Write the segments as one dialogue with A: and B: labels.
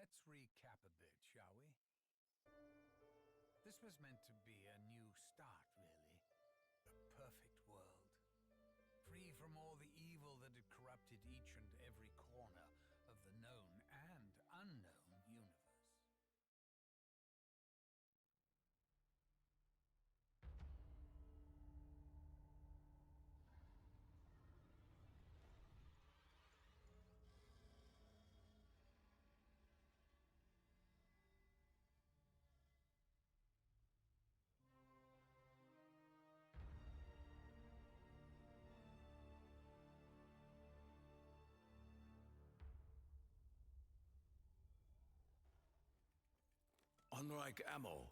A: Let's recap a bit, shall we? This was meant to be a new start, really. A perfect world. Free from all the evil that had corrupted each and every corner of the known and unknown universe.
B: Unlike ammo.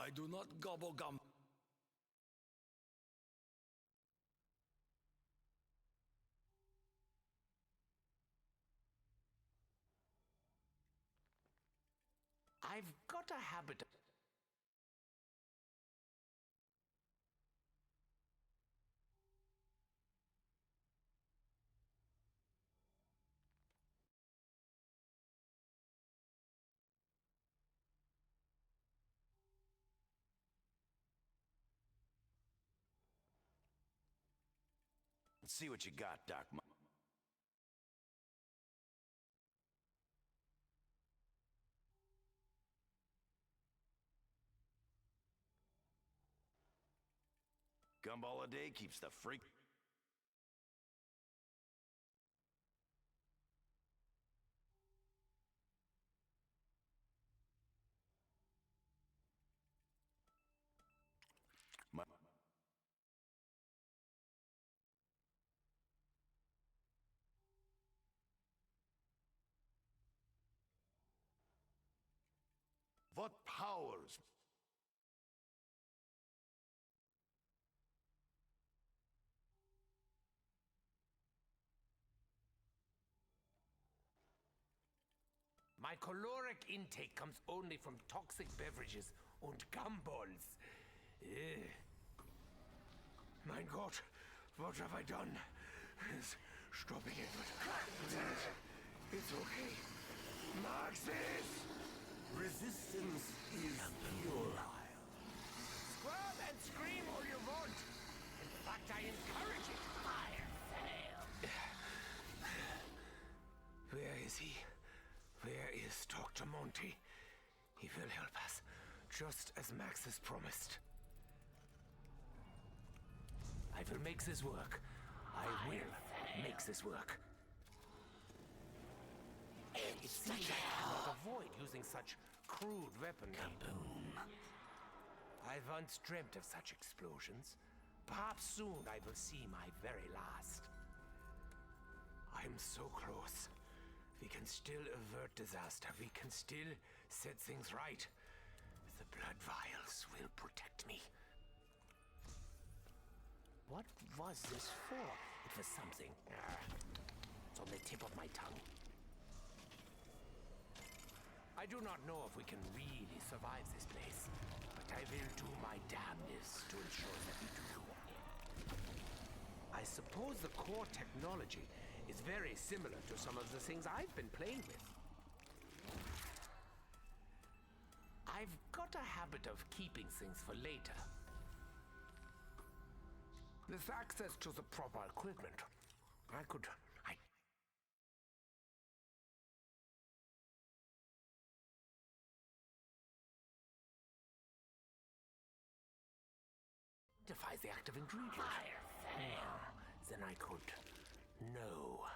B: I do not gobble gum.
C: I've got a habit.
B: Let's see what you got, Doc. Gumball a day keeps the freak. My what powers?
C: My caloric intake comes only from toxic beverages and gumballs. Mein Gott, what have I done? Stopping it, but it's okay. Marxist!
B: Resistance is futile.
C: Squirm and scream all you want. In fact, I encourage it. Fire fail. Where is he? Where is Dr. Monty? He will help us, just as Max has promised. I will make this work. I will make this work. It seems I cannot avoid using such crude weaponry. Kaboom. I once dreamt of such explosions. Perhaps soon I will see my very last. I'm so close. We can still avert disaster. We can still set things right. The blood vials will protect me. What was this for? It was something. It's on the tip of my tongue. I do not know if we can really survive this place, but I will do my damnedest to ensure that we do. I suppose the core technology is very similar to some of the things I've been playing with. I've got a habit of keeping things for later. With access to the proper equipment, I could identify the active ingredient. Fire fail. Then I could know.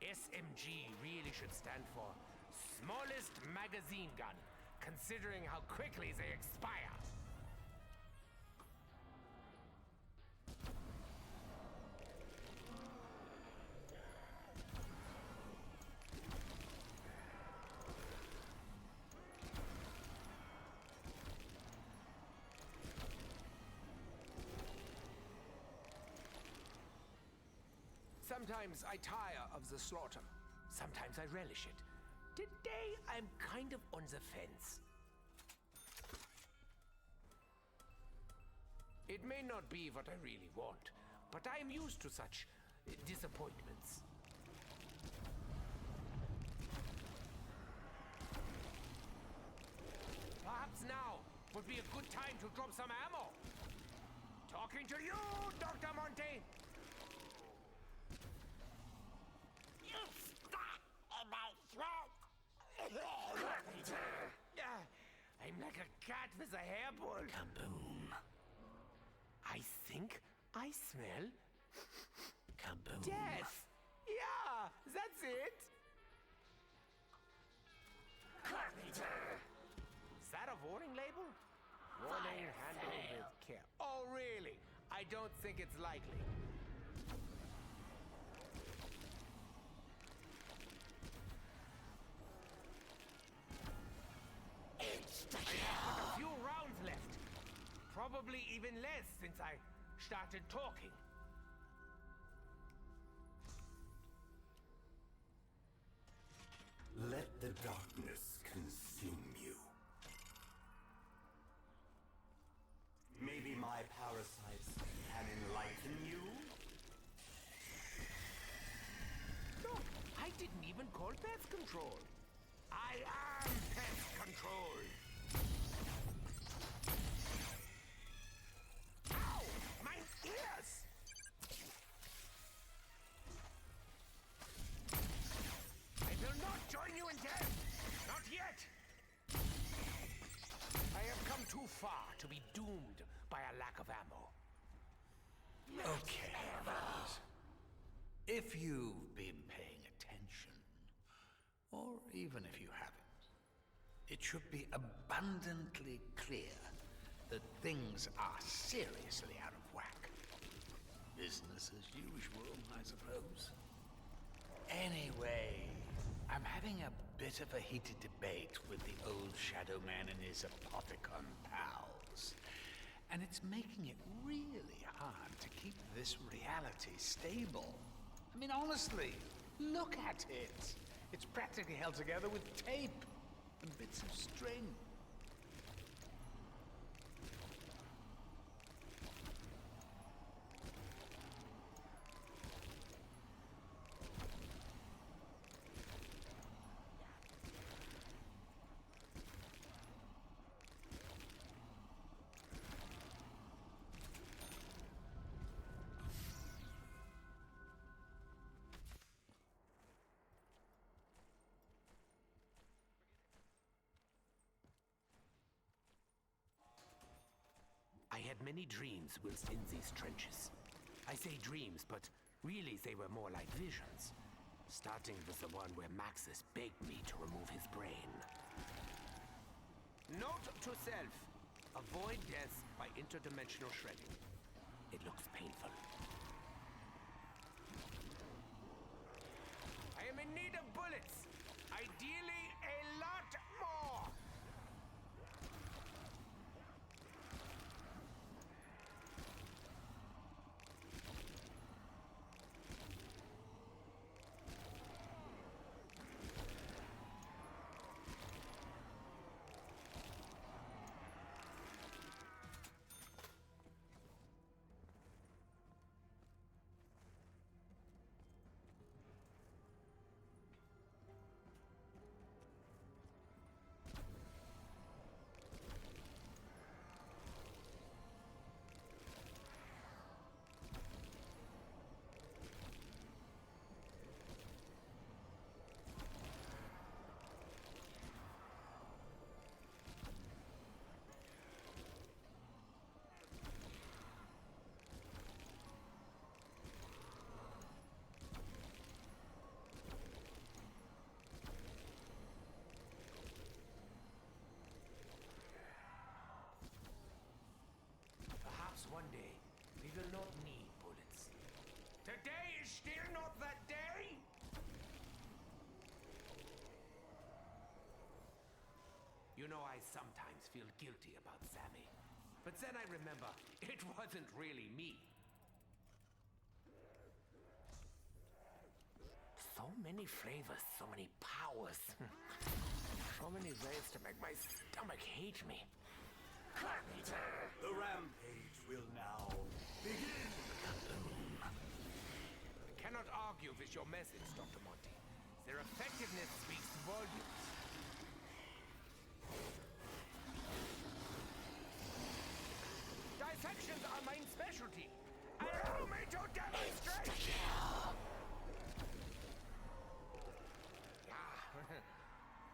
C: SMG really should stand for smallest magazine gun, considering how quickly they expire. Sometimes I tire of the slaughter. Sometimes I relish it. Today, I'm kind of on the fence. It may not be what I really want, but I am used to such disappointments. Perhaps now would be a good time to drop some ammo. Talking to you, Dr. Monte!
D: You stuck in my throat!
C: I'm like a cat with a hairball.
D: Kaboom.
C: I think I smell
D: Kaboom.
C: death. Yeah, that's it. Is that a warning label? Warning, handle with care. Oh, really? I don't think it's likely. But a few rounds left. Probably even less since I started talking.
E: Let the darkness consume you. Maybe my parasites can enlighten you?
C: No, I didn't even call pest control. I am pest control. Ow! My ears! I will not join you in death! Not yet! I have come too far to be doomed by a lack of ammo.
A: Okay, fellas. If you've been paying attention, or even if you haven't, it should be abundantly clear that things are seriously out of whack. Business as usual, I suppose. Anyway, I'm having a bit of a heated debate with the old Shadow Man and his Apothicon pals. And it's making it really hard to keep this reality stable. I mean, honestly, look at it. It's practically held together with tape and bits of string.
C: I had many dreams whilst in these trenches. I say dreams, but really they were more like visions. Starting with the one where Maxis begged me to remove his brain. Note to self: avoid death by interdimensional shredding. It looks painful. I am in need of bullets. Ideally, a lot more. One day, we will not need bullets. Today is still not that day! You know, I sometimes feel guilty about Sammy. But then I remember, it wasn't really me. So many flavors, so many powers. So many ways to make my stomach hate me.
E: The rampage will now begin.
C: I cannot argue with your methods, Dr. Monty. Their effectiveness speaks volumes. Dissections are my specialty. Allow me to demonstrate!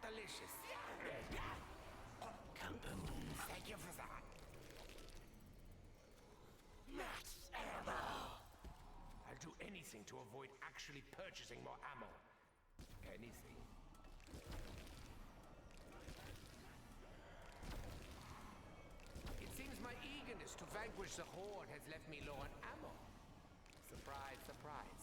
C: Delicious.
D: Kaboom.
C: Thank you for that.
D: Max ammo.
C: I'll do anything to avoid actually purchasing more ammo. Anything. It seems my eagerness to vanquish the Horde has left me low on ammo. Surprise, surprise.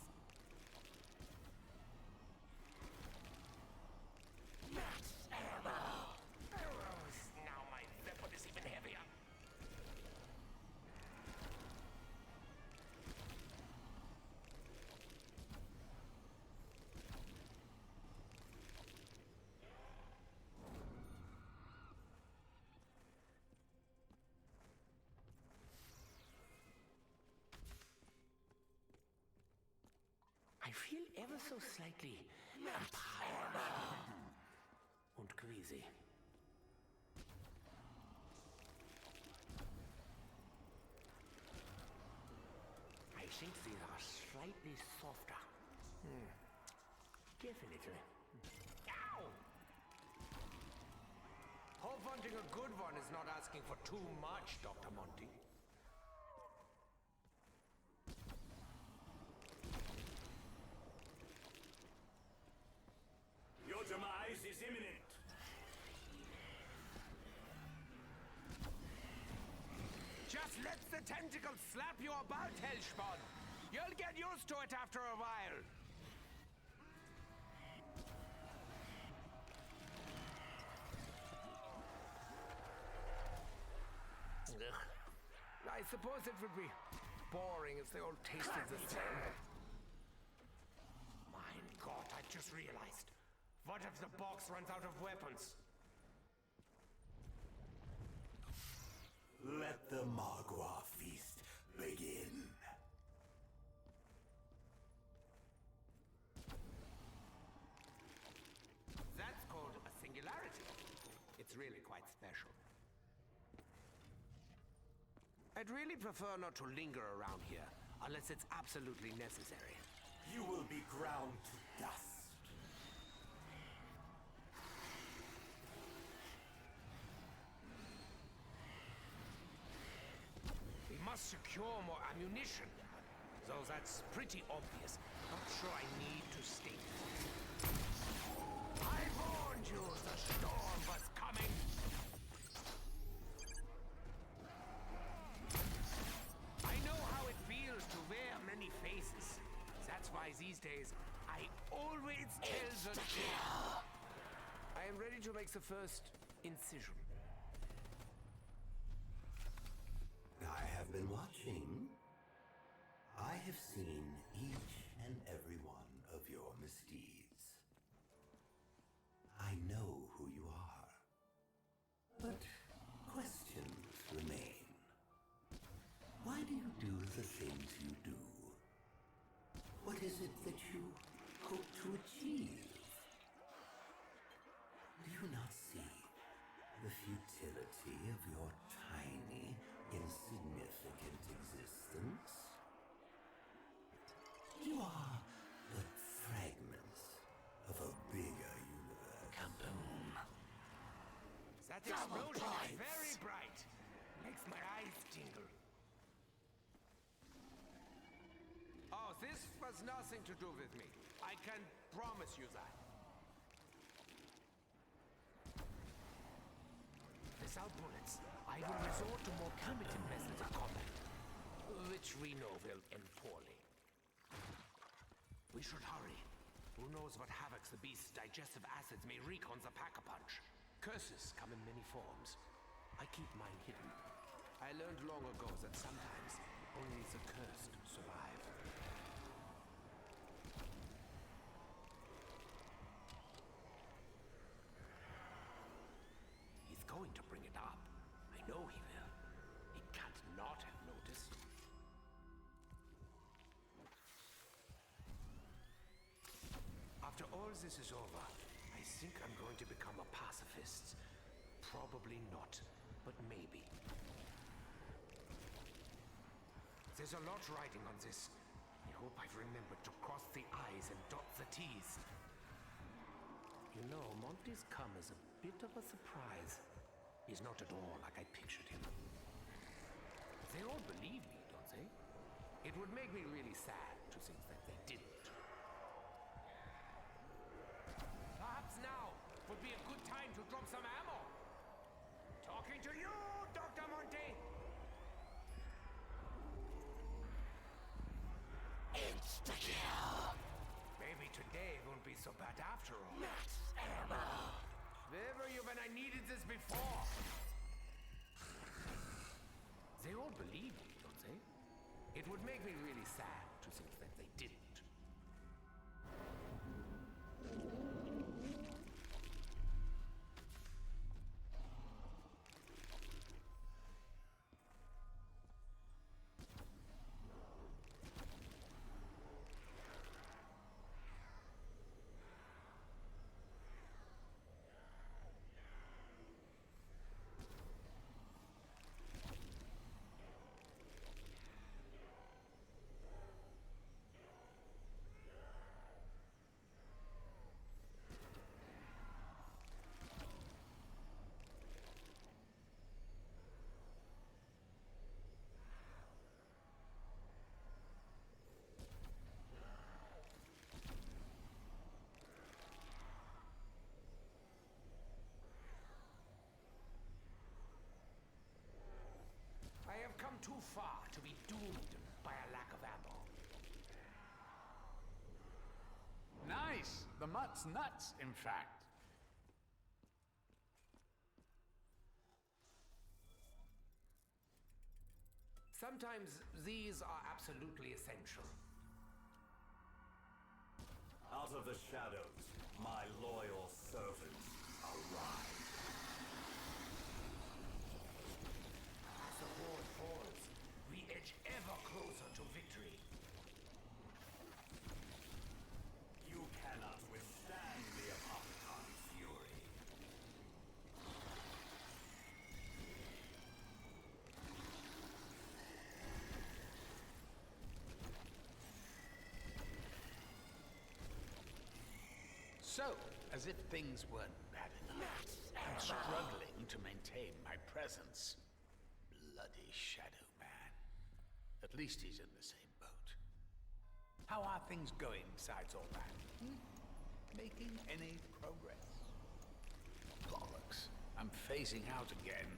D: Max ammo.
C: Now my weapon is even heavier. I feel ever so slightly empowered und greasy. I think these are slightly softer. Definitely. Ow! Hope hunting a good one is not asking for too much, Dr. Monty.
E: Your demise is imminent.
C: Just let the tentacles slap you about, Hellspawn. You'll get used to it after a while. Ugh. I suppose it would be boring if they all tasted the same. My God, I just realized. What if the box runs out of weapons?
E: Let the Magua feast begin.
C: That's called a singularity. It's really quite special. I'd really prefer not to linger around here, unless it's absolutely necessary.
E: You will be ground to dust.
C: We must secure more ammunition. Though that's pretty obvious. Not sure I need to state it. I warned you the storm was coming! I know how it feels to wear many faces. That's why these days, I always tell the truth. I am ready to make the first incision.
E: I have been watching. I have seen each and every one of your misdeeds. I know who you are. But questions remain. Why do you do the things you do? What is it that you hope to achieve? Do you not see the futility of your tiny, insignificant existence? You are but fragments of a bigger universe.
D: Kaboom.
C: That explosion is very bright. Makes my eyes tingle. Oh, this was nothing to do with me. I can promise you that. Without bullets, I will resort to more primitive methods of combat, which we know will end poorly. We should hurry. Who knows what havoc the beast's digestive acids may wreak on the Pack-a-Punch. Curses come in many forms. I keep mine hidden. I learned long ago that sometimes only the cursed survive. this is over, I think I'm going to become a pacifist. Probably not, but maybe. There's a lot riding on this. I hope I've remembered to cross the I's and dot the T's. You know, Monty's come as a bit of a surprise. He's not at all like I pictured him. They all believe me, don't they? It would make me really sad to think that they didn't. Perhaps now would be a good time to drop some ammo. Talking to you, Dr. Monty!
D: Insta-kill!
C: Maybe today won't be so bad after all.
D: Max ammo!
C: Where were you when I needed this before? They all believe me, don't they? It would make me really sad to think that they didn't. I have come too far to be doomed by a lack of ammo.
A: Nice! The mutt's nuts, in fact.
C: Sometimes these are absolutely essential.
E: Out of the shadows, my loyal servants arrive.
C: As the horde falls, we edge ever closer to victory.
E: You cannot withstand the Apothecon fury.
A: So, as if things weren't bad enough, I'm struggling to maintain my presence. Bloody Shadow Man. At least he's in the same boat. How are things going besides all that? Making any progress? Bollocks. I'm phasing out again.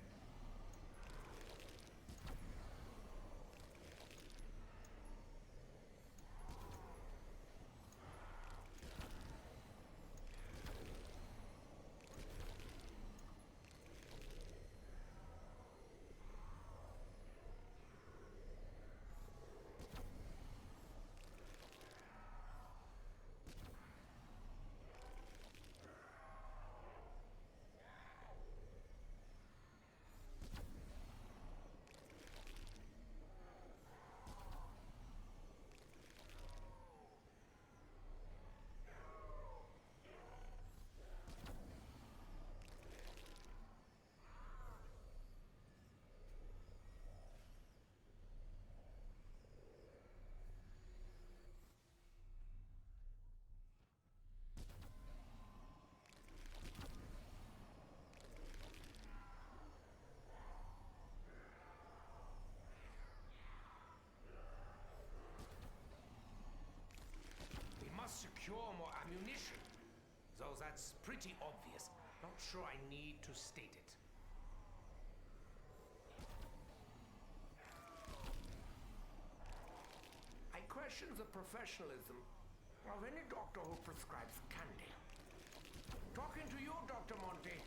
C: Secure more ammunition. Though that's pretty obvious. Not sure I need to state it. I question the professionalism of any doctor who prescribes candy. Talking to you, Dr. Monty.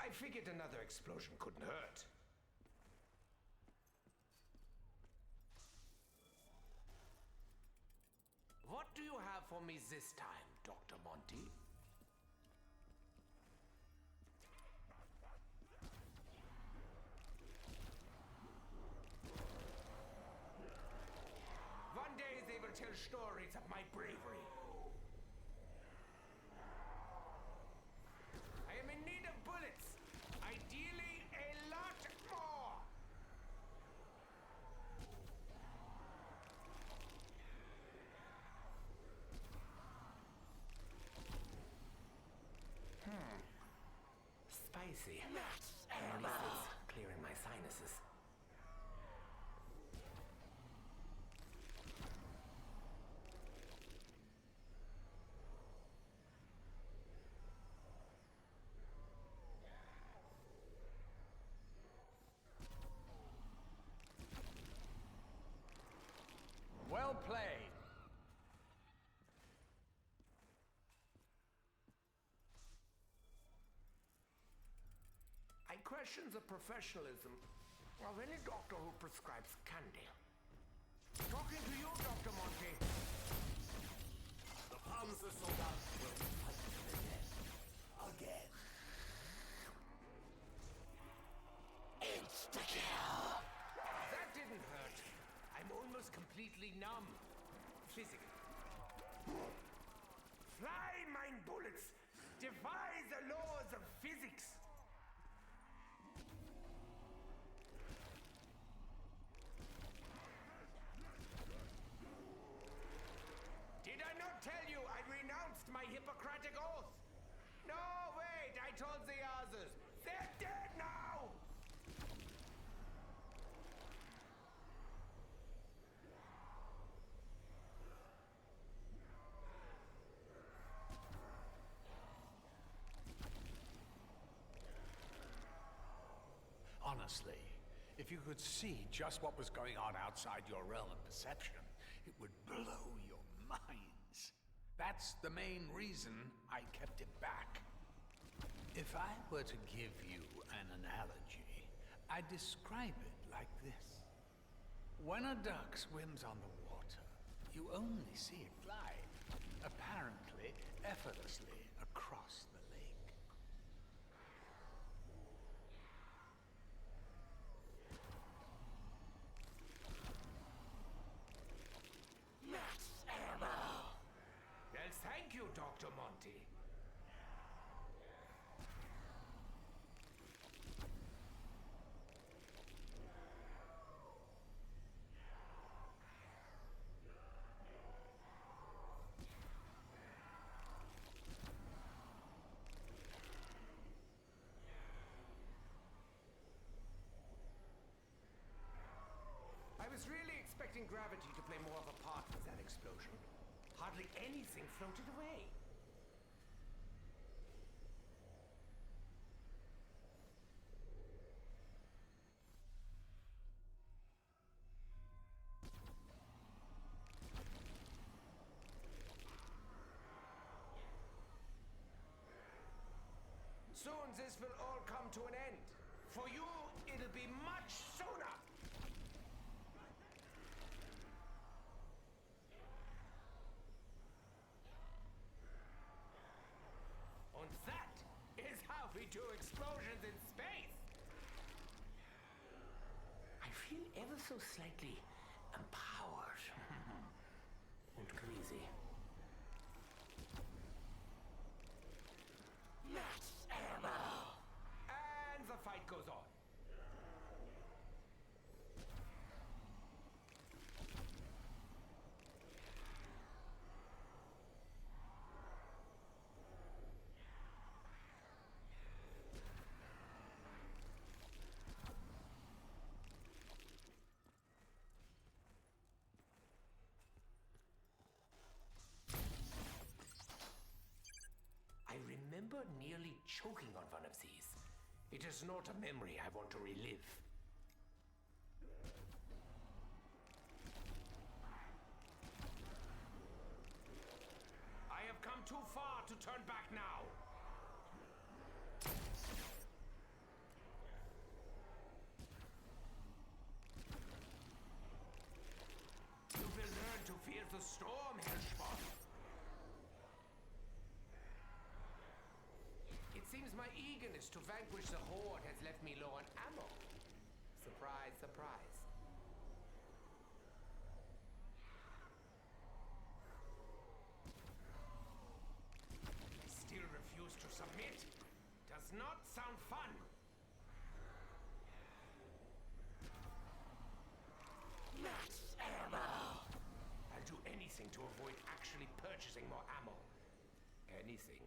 C: I figured another explosion couldn't hurt. What do you have for me this time, Dr. Monty? One day they will tell stories of my bravery. I am in need of bullets. Ideally, a lot more. Spicy. At least it's clearing my sinuses.
A: Well played.
C: I question the professionalism of any doctor who prescribes candy. Talking to you, Dr. Monty.
E: The Panzer soldiers will fight to the death again.
D: Insta-kill.
C: That didn't hurt. I'm almost completely numb. Physically. Fly, mine bullets! Defy the laws of physics! Did I not tell you I renounced my Hippocratic oath? No, wait, I told the others. They're dead now!
A: Honestly, if you could see just what was going on outside your realm of perception, it would blow your minds. That's the main reason I kept it back. If I were to give you an analogy, I'd describe it like this. When a duck swims on the water, you only see it glide, apparently effortlessly across the lake.
D: Max ammo.
C: Well, thank you, Dr. Monty. I was really expecting gravity to play more of a part with that explosion. Hardly anything floated away. Soon this will all come to an end. For you, it'll be much sooner. And that is how we do explosions in space. I feel ever so slightly empowered and crazy.
D: Max ammo.
C: And the fight goes on. I remember nearly choking on one of these. It is not a memory I want to relive. I have come too far to turn back now. seems my eagerness to vanquish the Horde has left me low on ammo. Surprise, surprise. I still refuse to submit. Does not sound fun.
D: Max ammo!
C: I'll do anything to avoid actually purchasing more ammo. Anything.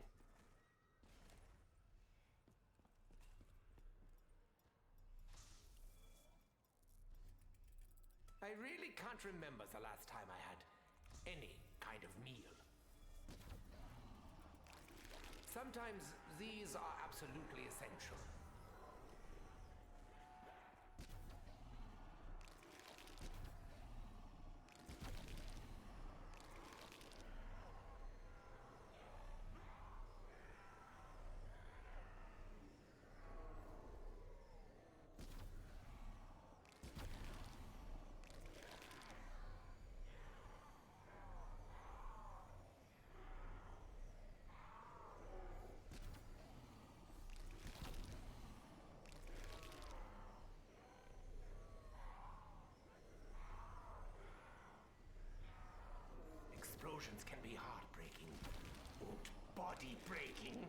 C: I really can't remember the last time I had any kind of meal. Sometimes these are absolutely essential. Explosions can be heartbreaking, and body-breaking.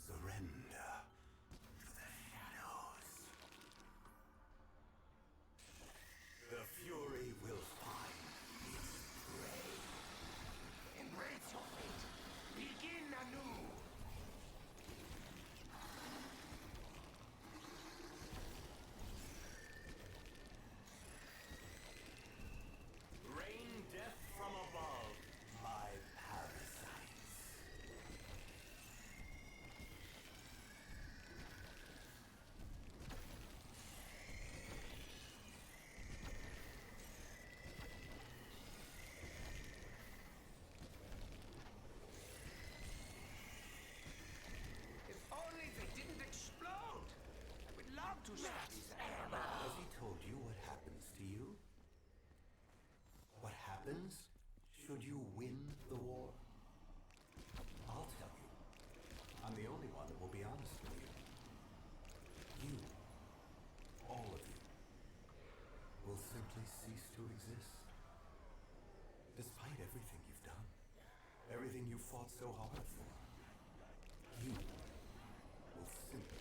E: Surrender to the shadows. The fury will find its prey.
C: Embrace your fate. Begin anew.
E: Rain death from above, my parasites.
C: If only they didn't explode. I would love to study that.
E: Has he told you what happens to you? What happens should you win the war? I'll tell you. I'm the only one that will be honest with you. You, all of you, will simply cease to exist. Despite everything you've done, everything you fought so hard for, you will simply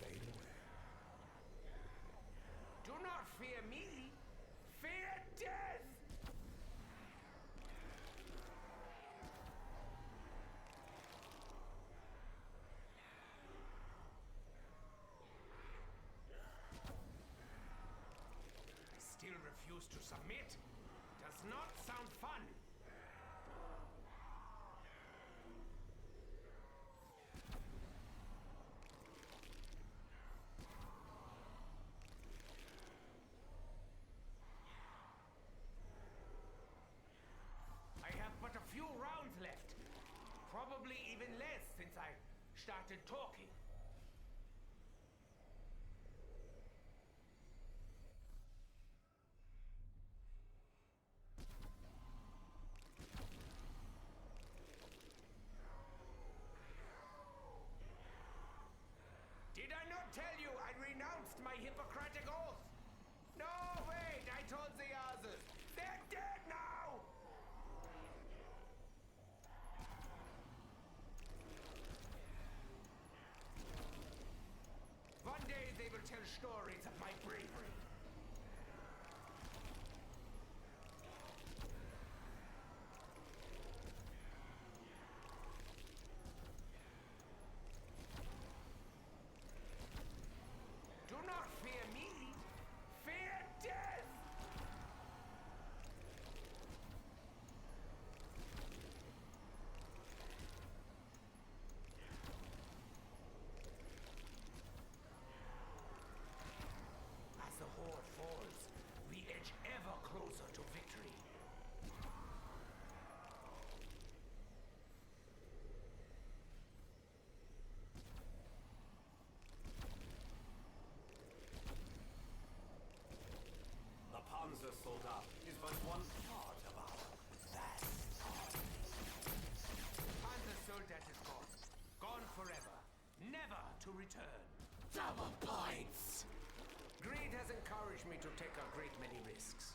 E: fade away.
C: Do not fear me. Fear death. I still refuse to submit. Does not sound fun. I have but a few rounds left. Probably even less since I started talking. Did I not tell you I renounced my Hippocratic oath? No, wait, I told the others. They're dead now! One day they will tell stories of my bravery. Do not fear me. Fear death! As the
E: sold up is but one part of our vast army.
C: And the soldat is gone. Gone forever. Never to return.
D: Double points!
C: Greed has encouraged me to take a great many risks.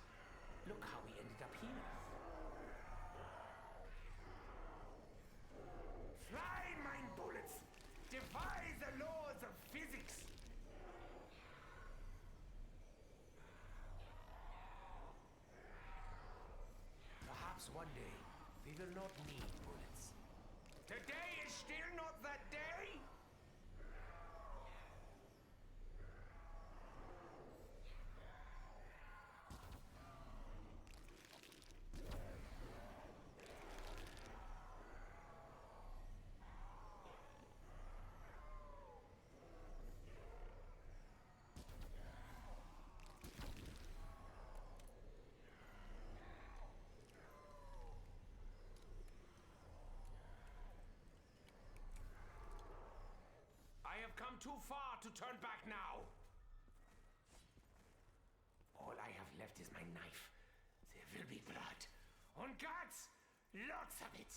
C: Look how we ended up here. Fly, mine bullets! Defy the laws of physics! Perhaps one day we will not need bullets. Today is still not that day! I have come too far to turn back now. All I have left is my knife. There will be blood. And guts! Lots of it!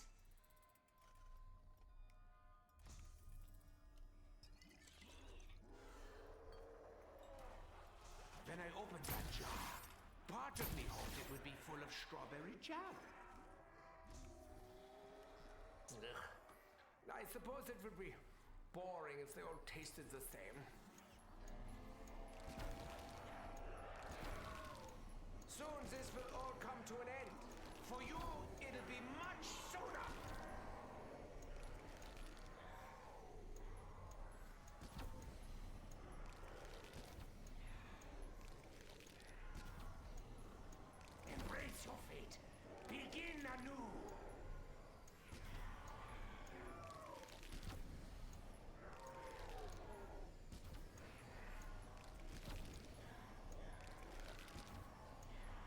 C: When I opened that jar, part of me hoped it would be full of strawberry jam. Ugh. I suppose it would be boring if they all tasted the same. Soon this will all come to an end. For you, it'll be much sooner. Embrace your fate. Begin anew.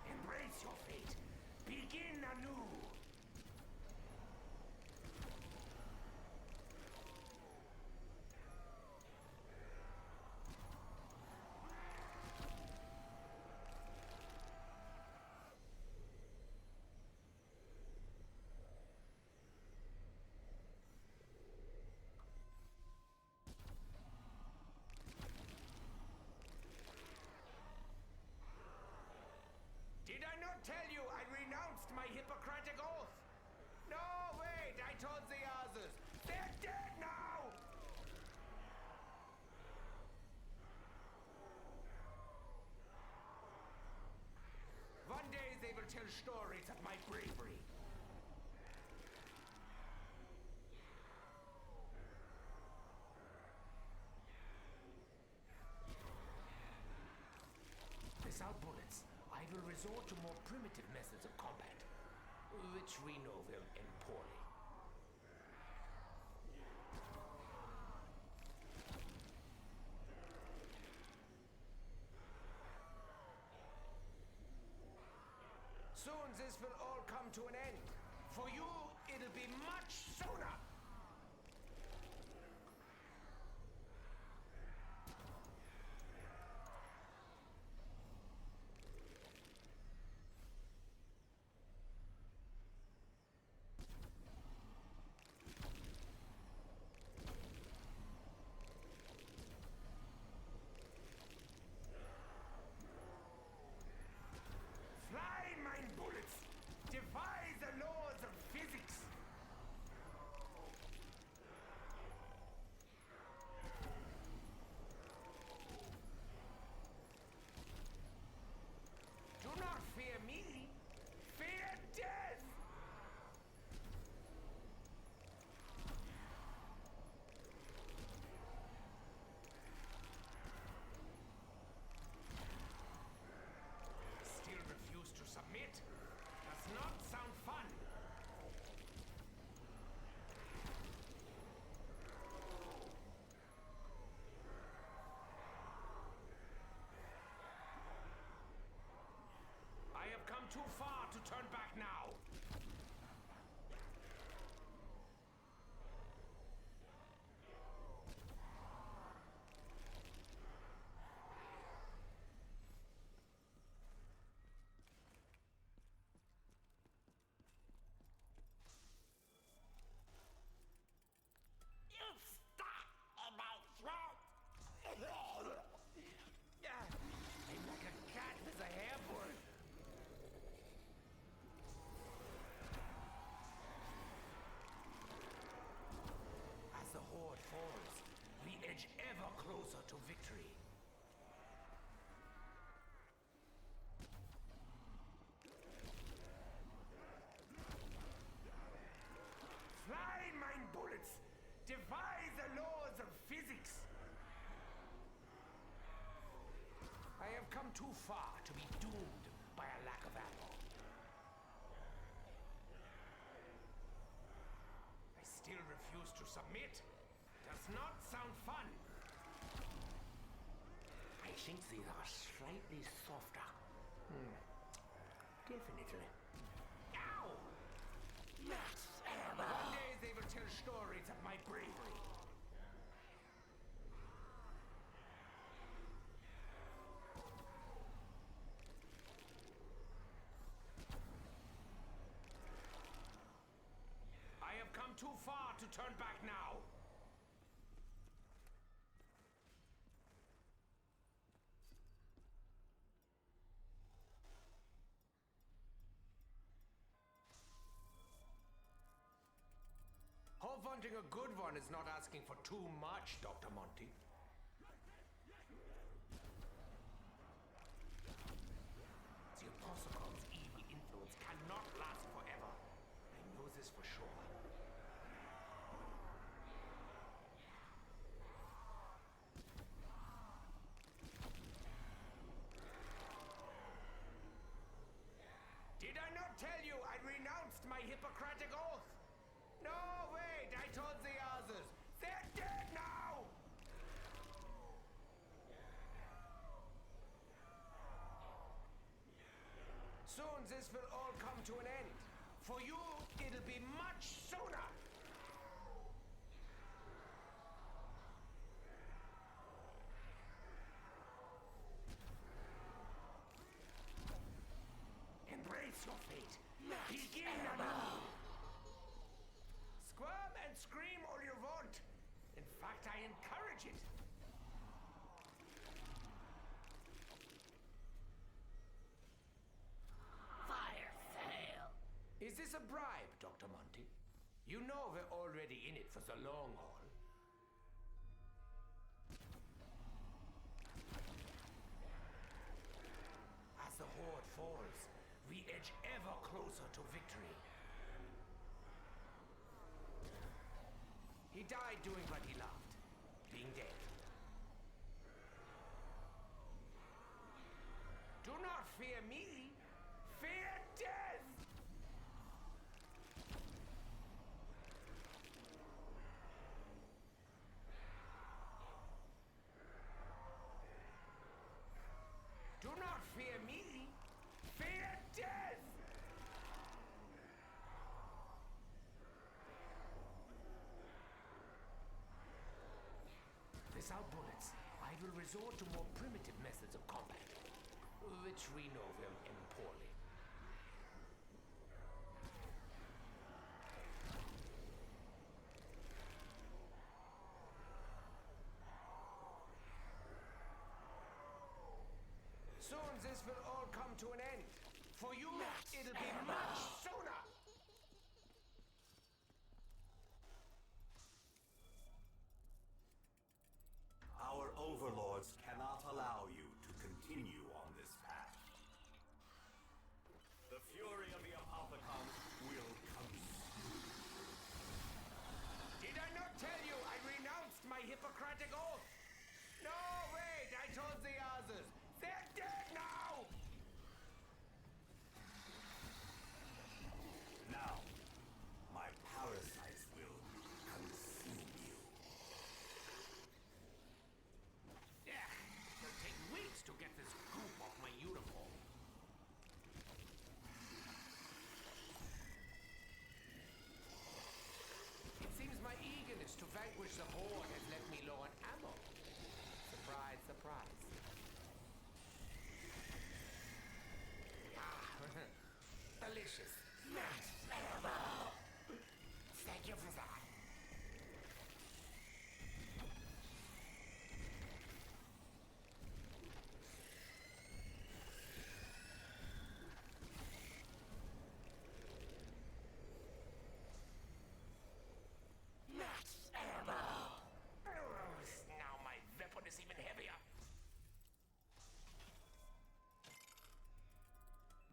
C: Embrace your fate. Begin anew. Did I not tell you I renounced my Hippocratic oath? No, wait, I told the others. They're dead now! One day they will tell stories of my bravery. Without bullets, I will resort to more primitive methods of combat, which we know will end poorly. Soon this will all come to an end. For you, it'll be much sooner. Fly, mine bullets! Defy the laws of physics! far to be doomed by a lack of ammo. I still refuse to submit. Does not sound fun. I think these are slightly softer. Definitely. Ow!
D: Max ammo!
C: One day they will tell stories of my bravery. I have come too far to turn back now. Hunting a good one is not asking for too much, Dr. Monty. The Apothecom's evil influence cannot last forever. I know this for sure. Did I not tell you I renounced my Hippocratic oath? No, wait, I told the others. They're dead now! Soon this will all come to an end. For you, it'll be much sooner. Embrace your fate. Begin anew. Squirm and scream all you want. In fact, I encourage it.
D: Fire sale!
C: Is this a bribe, Dr. Monty? You know we're already in it for the long haul. As the horde falls, we edge ever closer to victory. He died doing what he loved, being dead. Do not fear me, fear death! Do not fear me, fear death! Without bullets, I will resort to more primitive methods of combat, which we know them in poorly. Soon this will all come to an end. For you, it'll be much sooner.
E: Our overlords cannot allow you to continue on this path. The fury of the Apothecom will consume.
C: Did I not tell you I renounced my Hippocratic oath? No, wait, I told the others. They're dead now!
E: Now, my parasites will consume you.
C: Yeah, it'll take weeks to get this goop off my uniform. It seems my eagerness to vanquish the horde has left me low on ammo. Surprise, surprise. Delicious.
D: Max ammo!
C: Thank you for that.
D: Max ammo!
C: Now my weapon is even heavier.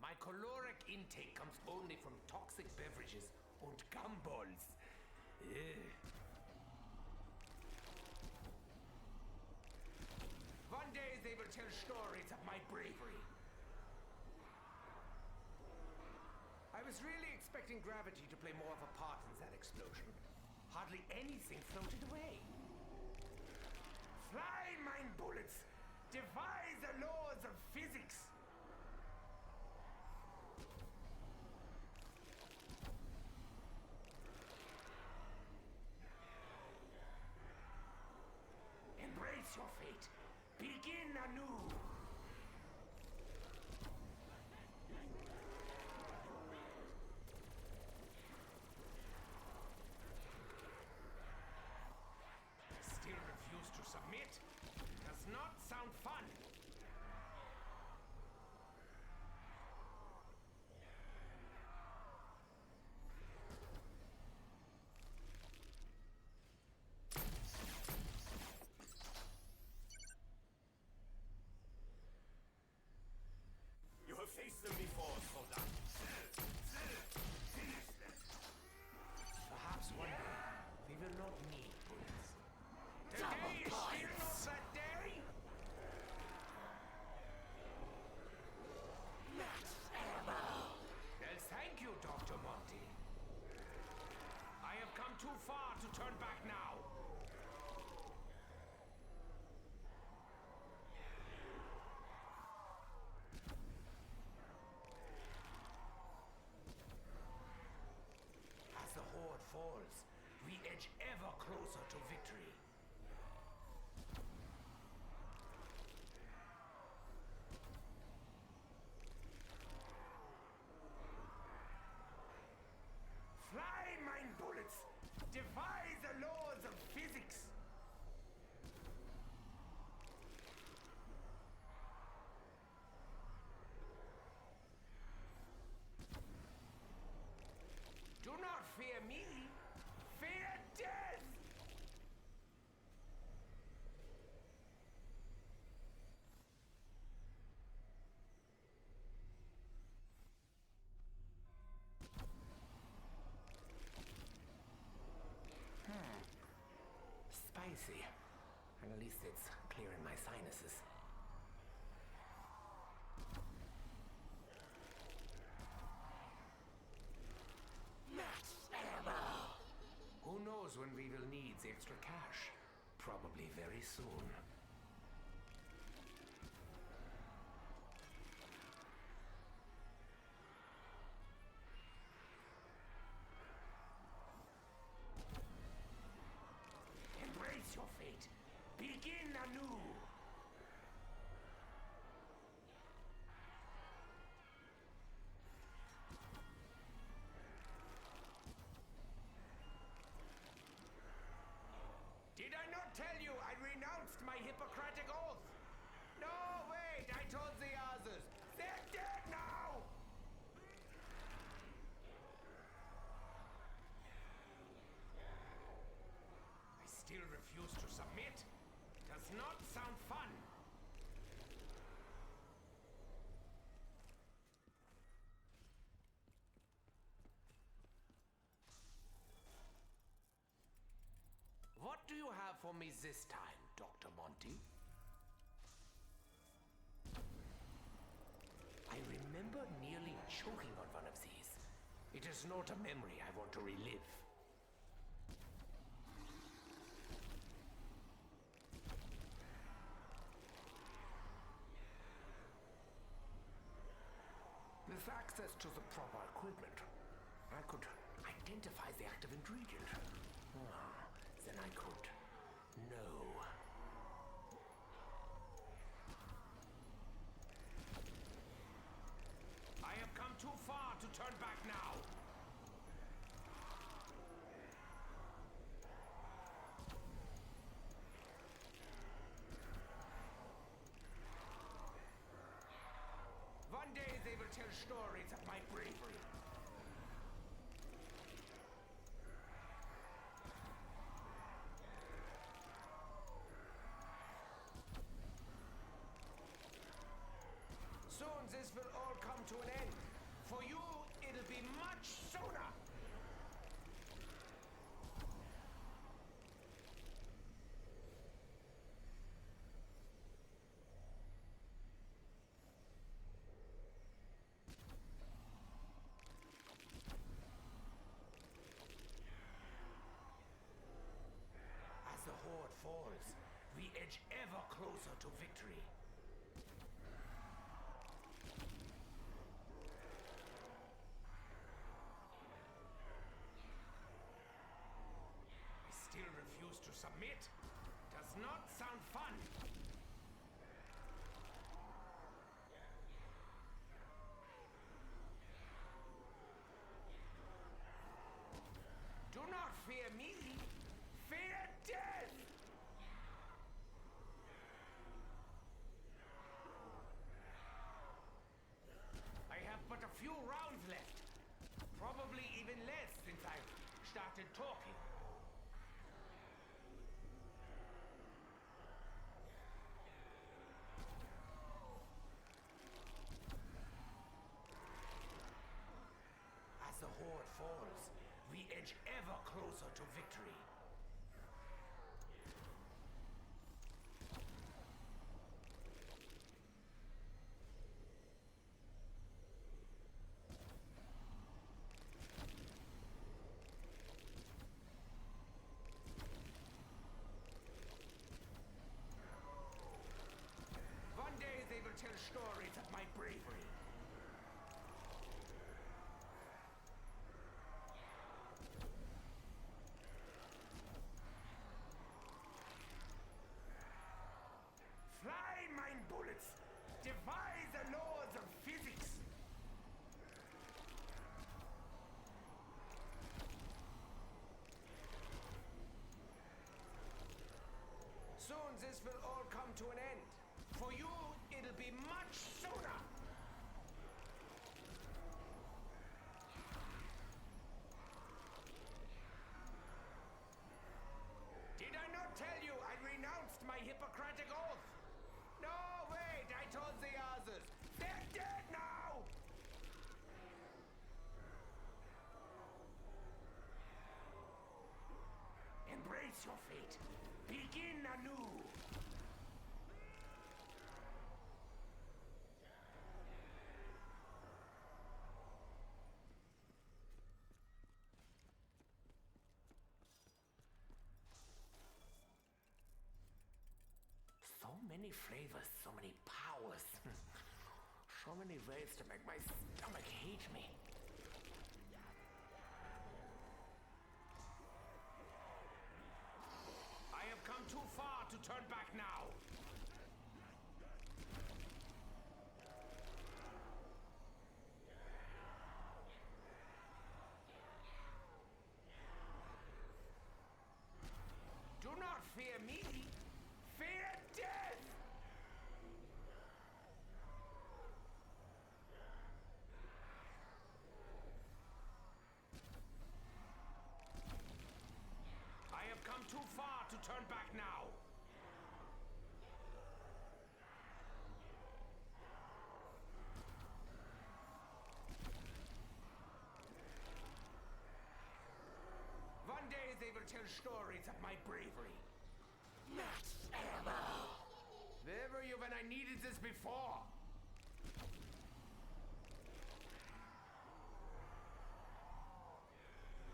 C: My caloric intake comes only from toxic beverages and gumballs. One day they will tell stories of my bravery. I was really expecting gravity to play more of a part in that explosion. Hardly anything floated away. Fly, mine bullets! Defy the laws of physics! Embrace your fate. Begin anew. Still refuse to submit? Does not sound fun.
B: You have faced them before, soldat. Finish them.
C: Perhaps one day we will not need bullets.
D: Double
C: Today is still
D: points.
C: not that day.
D: Max ammo.
C: Well, thank you, Dr. Monty. I have come too far to turn back now. As the horde falls, we edge ever closer to victory. Fly, mine bullets! Defy the laws of physics! Do not fear me! Fear death! Spicy. At least it's clearing my sinuses.
D: Max ammo.
C: Who knows when we will need the extra cash? Probably very soon. Embrace your fate. Begin anew. Did I not tell you I renounced my Hippocratic oath? No, wait, I told the others. They're dead now! I still refuse to submit. Does not sound fun. What do you have for me this time, Dr. Monty? I remember nearly choking on one of these. It is not a memory I want to relive. With access to the proper equipment, I could identify the active ingredient. Ah, then I could know. I have come too far to turn back now. One day they will tell stories of my bravery. Soon this will all come to an end. For you, it'll be much sooner. closer to victory. I still refuse to submit. Does not sound fun. Do not fear me. Fear death! I have but a few rounds left. Probably even less since I've started talking. As the horde falls, we edge ever closer to victory. One day they will tell stories of my bravery. Fly, mine bullets! Defy the laws of physics! Soon this will all come to an end. For you, it'll be much sooner! Did I not tell you I renounced my Hippocratic oath? No, wait, I told the others. They're dead now! Embrace your fate. Begin anew. So many flavors, so many powers. So many ways to make my stomach hate me. I have come too far to turn back now. Do not fear me. Fear death! I have come too far to turn back now. One day they will tell stories of my bravery.
D: Max ammo!
C: Where were you when I needed this before?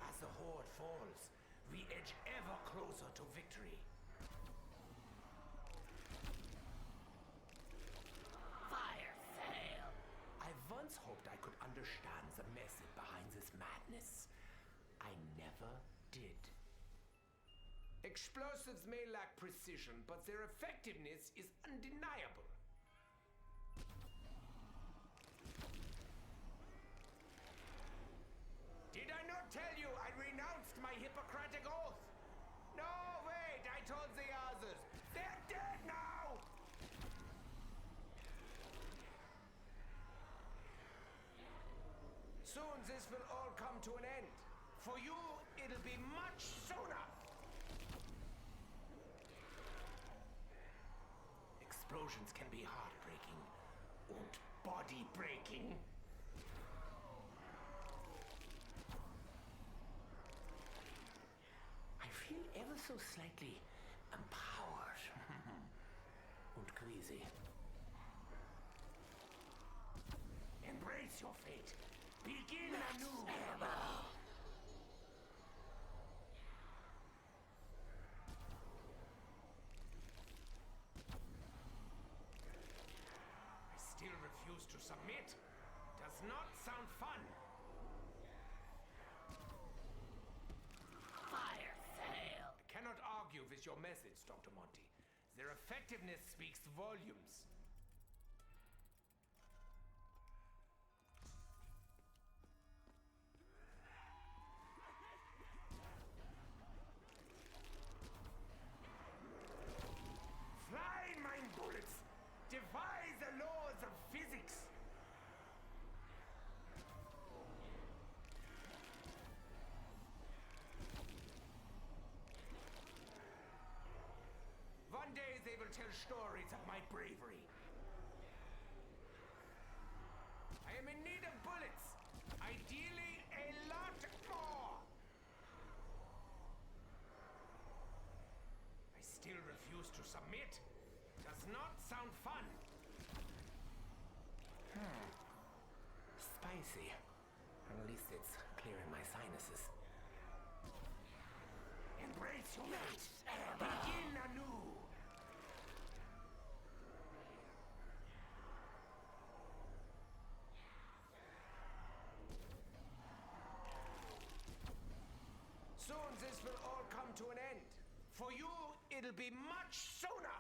C: As the horde falls, we edge ever closer to victory.
D: Fire sale!
C: I once hoped I could understand the method behind this madness. I never did. Explosives may lack precision, but their effectiveness is undeniable. Did I not tell you I renounced my Hippocratic oath? No, wait, I told the others. They're dead now! Soon this will all come to an end. For you, it'll be much sooner. Explosions can be heartbreaking and body-breaking. I feel ever so slightly empowered and queasy. Embrace your fate. Begin anew.
D: Ammo!
C: refuse to submit. Does not sound fun.
D: Fire sale.
C: I cannot argue with your methods, Dr. Monty. Their effectiveness speaks volumes. Fly, mine bullets! Defy the laws of physics! One day they will tell stories of my bravery. I am in need of bullets. Ideally, a lot more. I still refuse to submit. Does not sound fun. Spicy. At least it's clearing my sinuses. Embrace your fate. Begin anew. Soon this will all come to an end. For you, it'll be much sooner.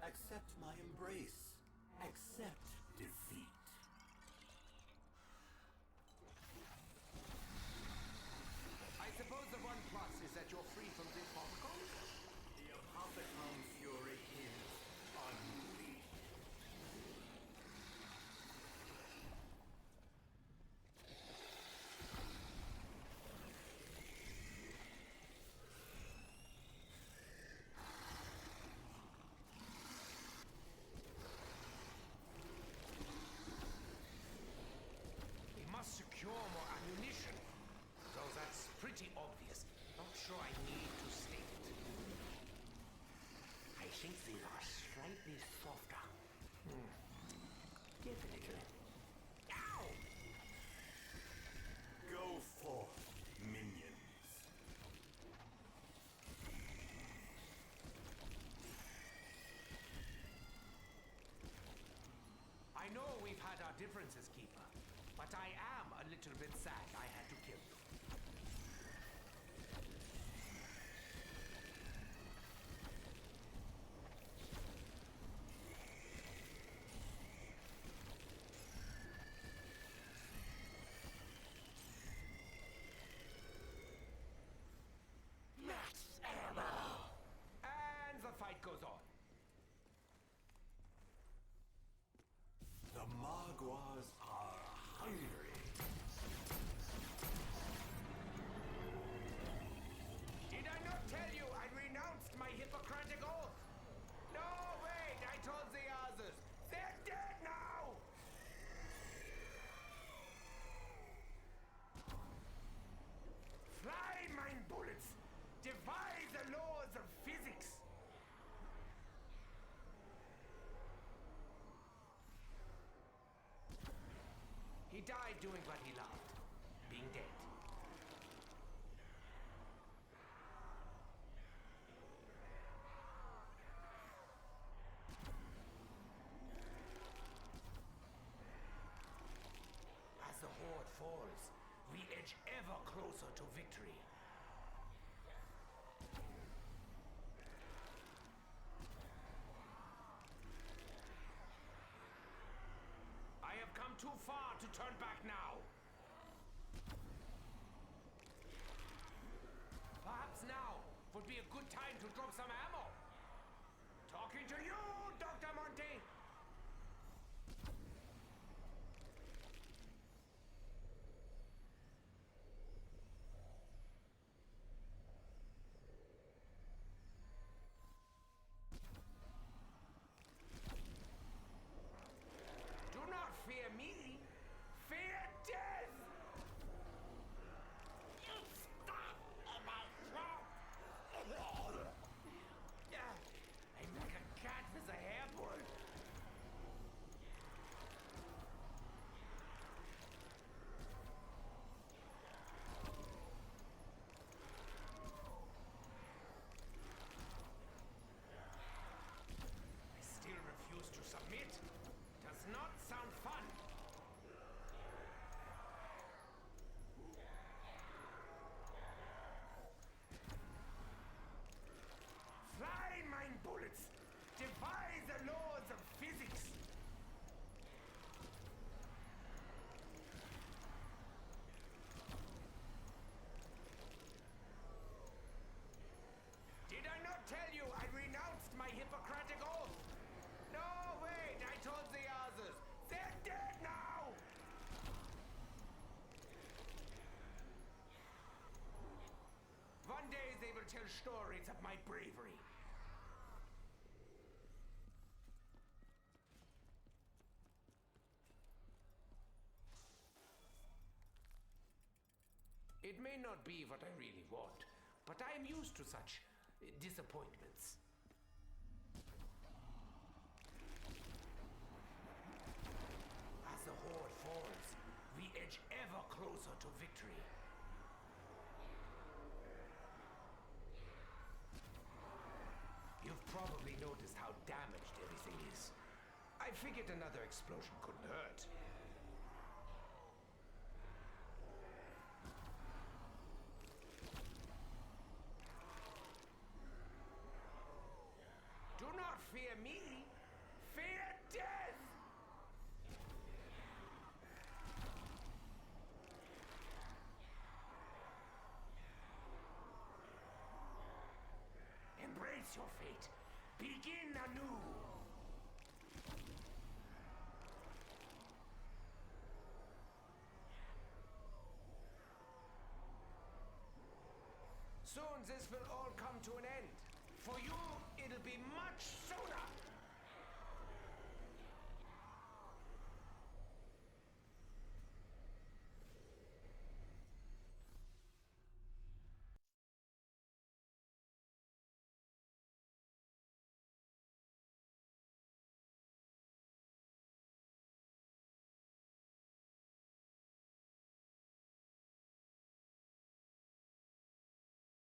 E: Accept my embrace. Accept defeat.
C: I suppose the one plus is that you're free from this particle?
E: The Apothecon Fury is unleashed.
C: We must secure more ammunition. Though that's pretty obvious. Not sure I need to state it. I think these are slightly softer. Definitely. Ow!
E: Go forth, minions.
C: I know we've had our differences, Keeper, but I am a little bit sad I had to kill you.
D: Max ammo.
C: And the fight goes on.
E: The Magwas are hungry.
C: Did I not tell you I renounced my Hippocratic oath? No, wait, I told the others. They're dead now! Fly, mine bullets! Defy the laws of physics! He died doing what he loved, being dead. As the horde falls, we edge ever closer to victory. I have come too far to turn back now. Perhaps now would be a good time to drop some ammo. Talking to you, Dr. Monty! Do not fear me. Fear death!
D: You stop in my throat.
C: I'm like a cat with a hair pulled. tell stories of my bravery. It may not be what I really want, but I am used to such disappointments. As the horde falls, we edge ever closer to victory. You've probably noticed how damaged everything is. I figured another explosion couldn't hurt. Do not fear me! Fear death! Embrace your fate. Begin anew. Soon this will all come to an end. For you, it'll be much sooner.